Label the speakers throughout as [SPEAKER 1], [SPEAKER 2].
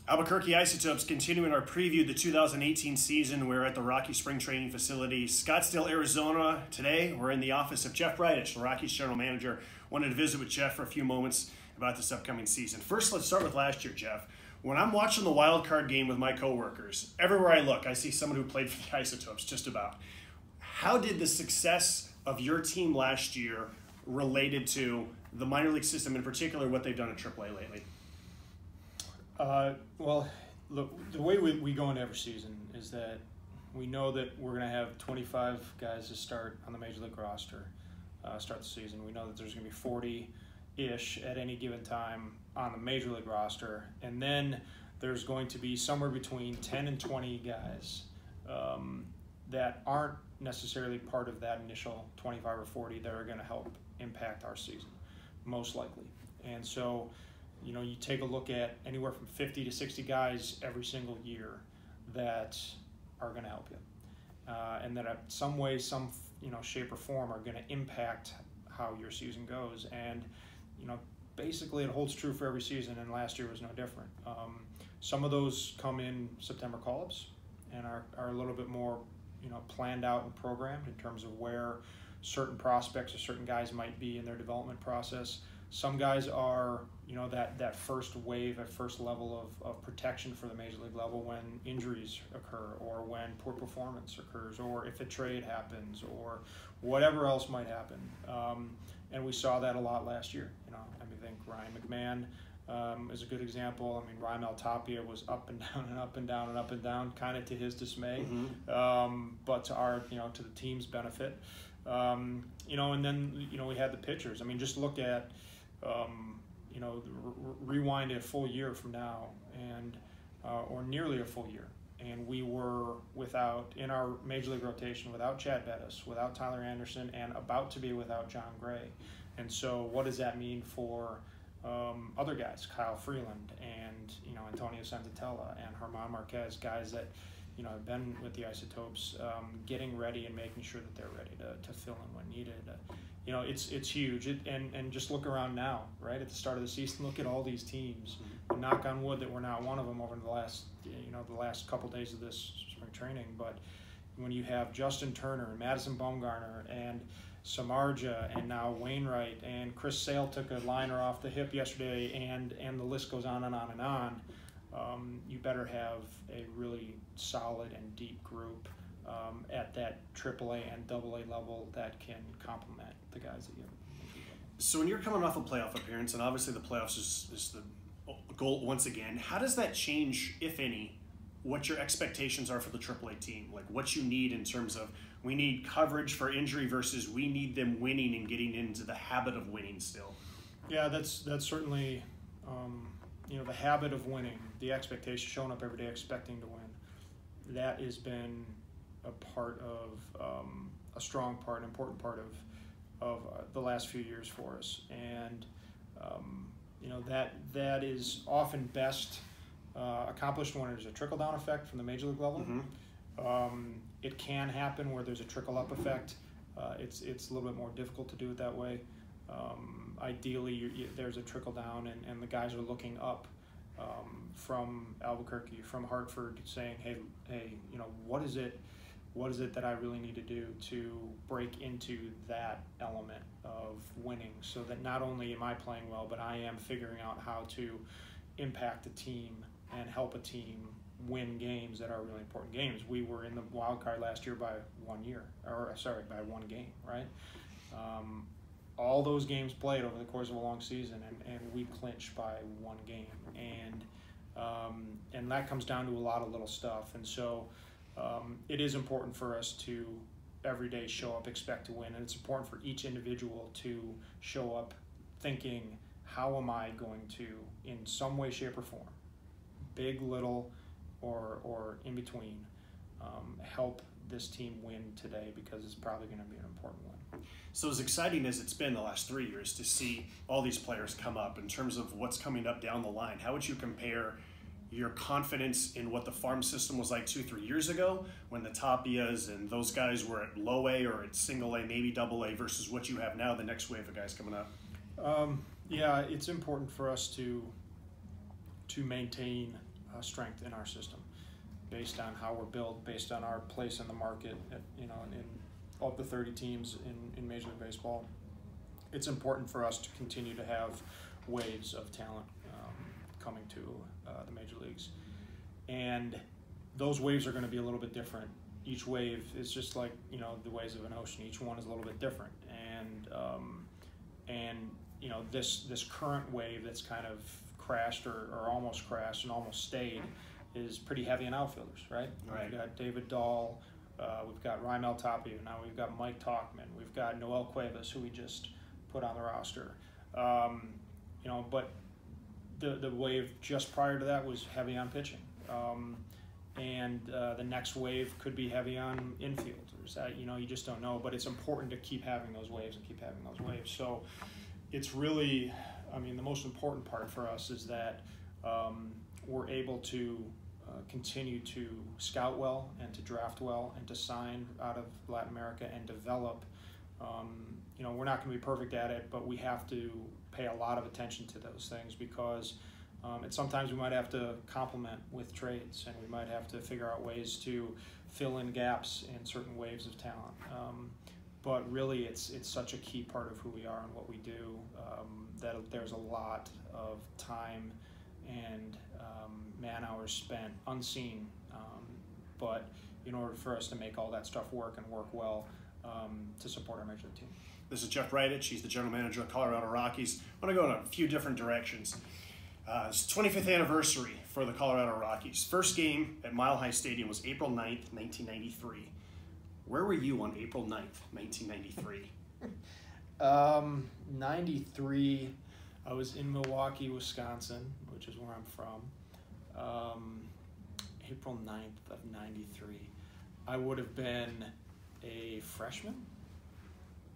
[SPEAKER 1] Albuquerque Isotopes continuing our preview of the 2018 season. We're at the Rockies spring training facility, Scottsdale, Arizona. Today, we're in the office of Jeff Bridich, the Rockies general manager. Wanted to visit with Jeff for a few moments about this upcoming season. First, let's start with last year, Jeff. When I'm watching the wild card game with my coworkers, everywhere I look, I see someone who played for the Isotopes, just about. How did the success of your team last year related to the minor league system, in particular, what they've done at AAA lately?
[SPEAKER 2] Well, look, the way we go into every season is that we know that we're going to have 25 guys to start on the Major League roster, start the season. We know that there's going to be 40-ish at any given time on the Major League roster. And then there's going to be somewhere between 10 and 20 guys that aren't necessarily part of that initial 25 or 40 that are going to help impact our season, most likely. And so, you know, you take a look at anywhere from 50 to 60 guys every single year that are going to help you, and that in some way, some shape or form are going to impact how your season goes. And basically, it holds true for every season, and last year was no different. Some of those come in September call-ups and are a little bit more planned out and programmed in terms of where certain prospects or certain guys might be in their development process. Some guys are, that first wave, that first level of protection for the Major League level when injuries occur or when poor performance occurs or if a trade happens or whatever else might happen. And we saw that a lot last year. I think Ryan McMahon is a good example. I mean, Raimel Tapia was up and down and up and down and up and down, kind of to his dismay, but to our, to the team's benefit. And then, we had the pitchers. I mean, just look at, rewind a full year from now and, or nearly a full year. And we were in our Major League rotation, without Chad Bettis, without Tyler Anderson, and about to be without John Gray. And so what does that mean for other guys, Kyle Freeland and, Antonio Senzatella and German Marquez, guys that, have been with the Isotopes, getting ready and making sure that they're ready to fill in when needed. It's huge. And just look around now, right? At the start of the season, look at all these teams. And knock on wood that we're not one of them over the last couple days of this spring training. But when you have Justin Turner and Madison Bumgarner and Samardzija and now Wainwright and Chris Sale took a liner off the hip yesterday, and the list goes on and on and on. You better have a really solid and deep group at that AAA and AA level that can complement the guys that you have.
[SPEAKER 1] So when you're coming off a playoff appearance, and obviously the playoffs is the goal once again, how does that change, if any, what your expectations are for the AAA team? Like what you need in terms of, we need coverage for injury versus we need them winning and getting into the habit of winning still?
[SPEAKER 2] Yeah, that's certainly the habit of winning, the expectation, showing up every day expecting to win. That has been a part of a strong part, an important part of the last few years for us. And that is often best accomplished when there's a trickle-down effect from the Major League level. It can happen where there's a trickle-up effect. It's a little bit more difficult to do it that way. Ideally, there's a trickle-down, and the guys are looking up from Albuquerque, from Hartford, saying, hey, what is it that I really need to do to break into that element of winning, so that not only am I playing well, but I am figuring out how to impact a team and help a team win games that are really important games. We were in the wild card last year by one game, right? All those games played over the course of a long season, and we clinched by one game, and that comes down to a lot of little stuff. And so it is important for us to every day show up, expect to win, and it's important for each individual to show up thinking, how am I going to, in some way, shape, or form, big, little, or in between, help this team win today, because it's probably going to be an important one.
[SPEAKER 1] So as exciting as it's been the last 3 years to see all these players come up in terms of what's coming up down the line, how would you compare your confidence in what the farm system was like 2-3 years ago when the Tapias and those guys were at low A or at single A, maybe double A, versus what you have now, the next wave of guys coming up?
[SPEAKER 2] Yeah, it's important for us to maintain strength in our system, based on how we're built, based on our place in the market. In of the 30 teams in Major League Baseball, it's important for us to continue to have waves of talent coming to the major leagues, and those waves are going to be a little bit different. Each wave is just like the waves of an ocean. Each one is a little bit different, and this current wave that's kind of crashed or almost crashed and almost stayed is pretty heavy in outfielders, right?
[SPEAKER 1] Right.
[SPEAKER 2] We've got David Dahl, we've got Raimel Tapia, now we've got Mike Talkman, we've got Noel Cuevas, who we just put on the roster. But the wave just prior to that was heavy on pitching. And the next wave could be heavy on infielders. You just don't know, but it's important to keep having those waves and keep having those waves. So it's really, the most important part for us is that we're able to continue to scout well and to draft well and to sign out of Latin America and develop. We're not going to be perfect at it, but we have to pay a lot of attention to those things, because sometimes we might have to complement with trades, and we might have to figure out ways to fill in gaps in certain waves of talent. But really, it's such a key part of who we are and what we do, that there's a lot of time and man hours spent unseen. But in order for us to make all that stuff work and work well, to support our major league team.
[SPEAKER 1] This is Jeff Bridich. He's the general manager of the Colorado Rockies. I want to go in a few different directions. It's 25th anniversary for the Colorado Rockies. First game at Mile High Stadium was April 9th, 1993. Where were you on April 9th, 1993?
[SPEAKER 2] 93, I was in Milwaukee, Wisconsin, which is where I'm from. April 9th of 93. I would have been a freshman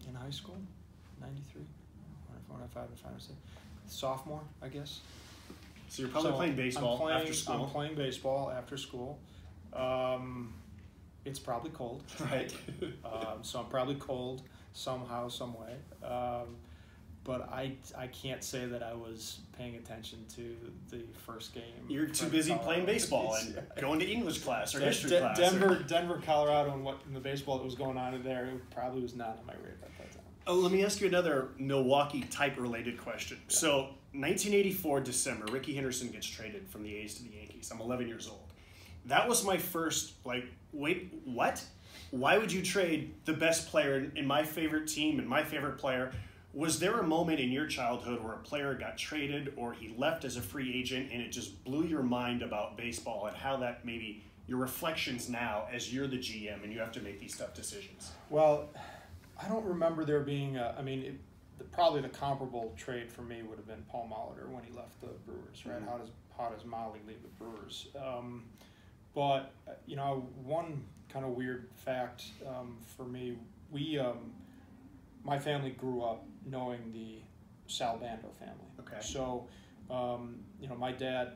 [SPEAKER 2] in high school, 93, 105, 106. Sophomore, I guess.
[SPEAKER 1] So you're probably playing baseball after school.
[SPEAKER 2] I'm playing baseball after school. It's probably cold.
[SPEAKER 1] Right.
[SPEAKER 2] So I'm probably cold somehow, some way. But I can't say that I was paying attention to the first game.
[SPEAKER 1] You're too busy playing baseball and going to English class or history class.
[SPEAKER 2] Denver, Colorado, and in the baseball that was going on in there, it probably was not on my radar at that time.
[SPEAKER 1] Oh, let me ask you another Milwaukee type related question. Yeah. So 1984 December, Ricky Henderson gets traded from the A's to the Yankees. I'm 11 years old. That was my first, wait, what? Why would you trade the best player in my favorite team and my favorite player? Was there a moment in your childhood where a player got traded or he left as a free agent and it just blew your mind about baseball and how that maybe your reflections now as you're the GM and you have to make these tough decisions?
[SPEAKER 2] Well, I don't remember there being probably the comparable trade for me would have been Paul Molitor when he left the Brewers, right? Mm-hmm. How does Molly leave the Brewers? But one kind of weird fact for me, my family grew up knowing the Sal Bando family.
[SPEAKER 1] Okay.
[SPEAKER 2] So, my dad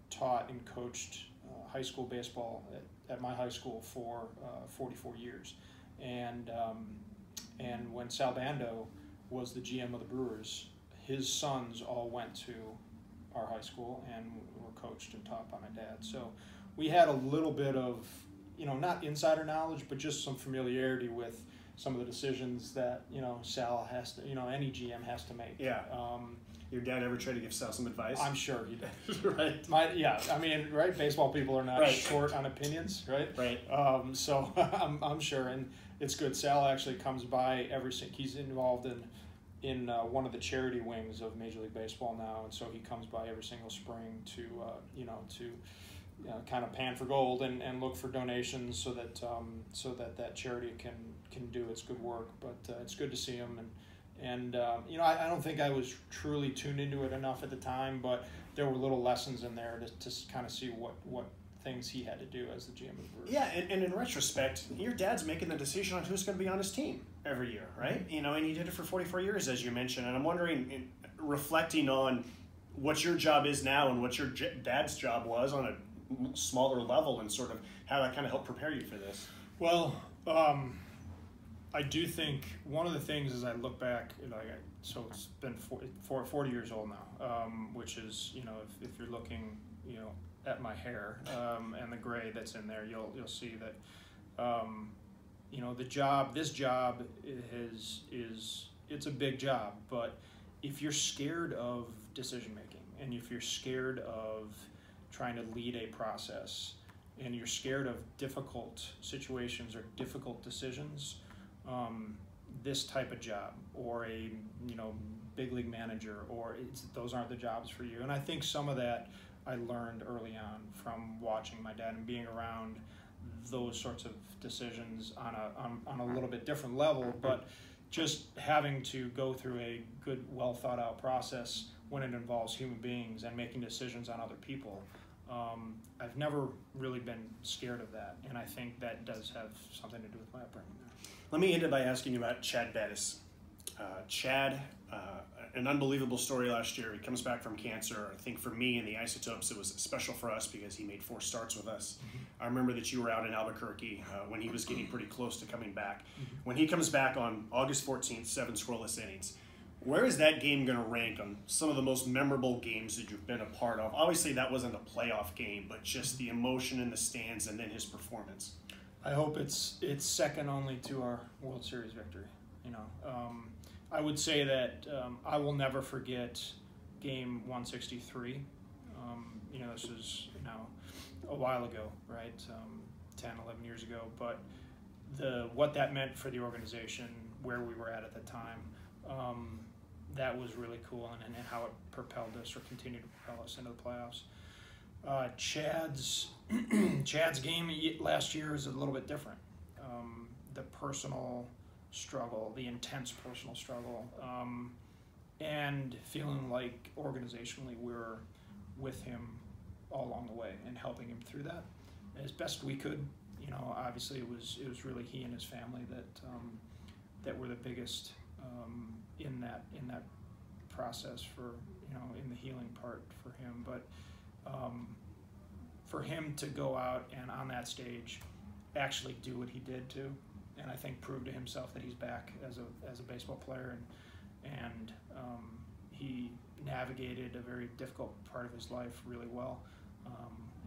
[SPEAKER 2] taught and coached high school baseball at my high school for 44 years, and when Sal Bando was the GM of the Brewers, his sons all went to our high school and were coached and taught by my dad. So we had a little bit of, not insider knowledge, but just some familiarity with some of the decisions that, Sal has to, any GM has to make.
[SPEAKER 1] Yeah. Your dad ever tried to give Sal some advice?
[SPEAKER 2] I'm sure he did.
[SPEAKER 1] Right.
[SPEAKER 2] Right? Baseball people are not
[SPEAKER 1] right.
[SPEAKER 2] short on opinions, right?
[SPEAKER 1] Right.
[SPEAKER 2] So I'm sure, and it's good. Sal actually comes by he's involved in one of the charity wings of Major League Baseball now, and so he comes by every single spring to kind of pan for gold and look for donations so that charity can do its good work. But it's good to see him, and I don't think I was truly tuned into it enough at the time, but there were little lessons in there to kind of see what things he had to do as the GM of the Brewers.
[SPEAKER 1] Yeah, and in retrospect, your dad's making the decision on who's going to be on his team every year, right?
[SPEAKER 2] Mm-hmm.
[SPEAKER 1] And he did it for 44 years, as you mentioned. And I'm wondering, reflecting on what your job is now and what your dad's job was on a smaller level, and sort of how that kind of helped prepare you for this.
[SPEAKER 2] Well, I do think one of the things as I look back, so it's been 40 years old now, which is, if you're looking at my hair and the gray that's in there, you'll see that this job it's a big job, but if you're scared of decision making and if you're scared of trying to lead a process and you're scared of difficult situations or difficult decisions, this type of job or a big league manager those aren't the jobs for you. And I think some of that I learned early on from watching my dad and being around those sorts of decisions on a little bit different level, but just having to go through a good, well thought out process when it involves human beings and making decisions on other people. I've never really been scared of that, and I think that does have something to do with my upbringing.
[SPEAKER 1] Let me end it by asking you about Chad Bettis. Chad, an unbelievable story last year. He comes back from cancer. I think for me in the Isotopes, it was special for us because he made 4 starts with us. Mm-hmm. I remember that you were out in Albuquerque when he was getting pretty close to coming back. Mm-hmm. When he comes back on August 14th, 7 scoreless innings, where is that game going to rank on some of the most memorable games that you've been a part of? Obviously, that wasn't a playoff game, but just the emotion in the stands and then his performance.
[SPEAKER 2] I hope it's second only to our World Series victory. I would say that I will never forget game 163. This is a while ago, right? 10, 11 years ago. But what that meant for the organization, where we were at the time, that was really cool, and how it propelled us or continued to propel us into the playoffs. Chad's game last year is a little bit different. The personal struggle, the intense personal struggle, and feeling like organizationally we're with him all along the way and helping him through that as best we could. Obviously it was really he and his family that were the biggest in that process for in the healing part for him. But for him to go out and on that stage actually do what he did too, and I think prove to himself that he's back as a baseball player, and he navigated a very difficult part of his life really well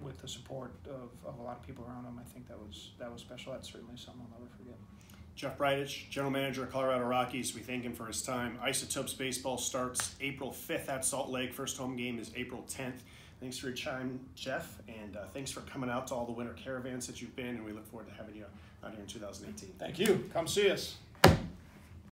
[SPEAKER 2] with the support of a lot of people around him. I think that was special. That's certainly something I'll never forget.
[SPEAKER 1] Jeff Bridich, General Manager of Colorado Rockies, we thank him for his time. Isotopes baseball starts April 5th at Salt Lake. First home game is April 10th. Thanks for your time, Jeff, and thanks for coming out to all the winter caravans that you've been, and we look forward to having you out here in 2018.
[SPEAKER 2] Thank you. Come see us.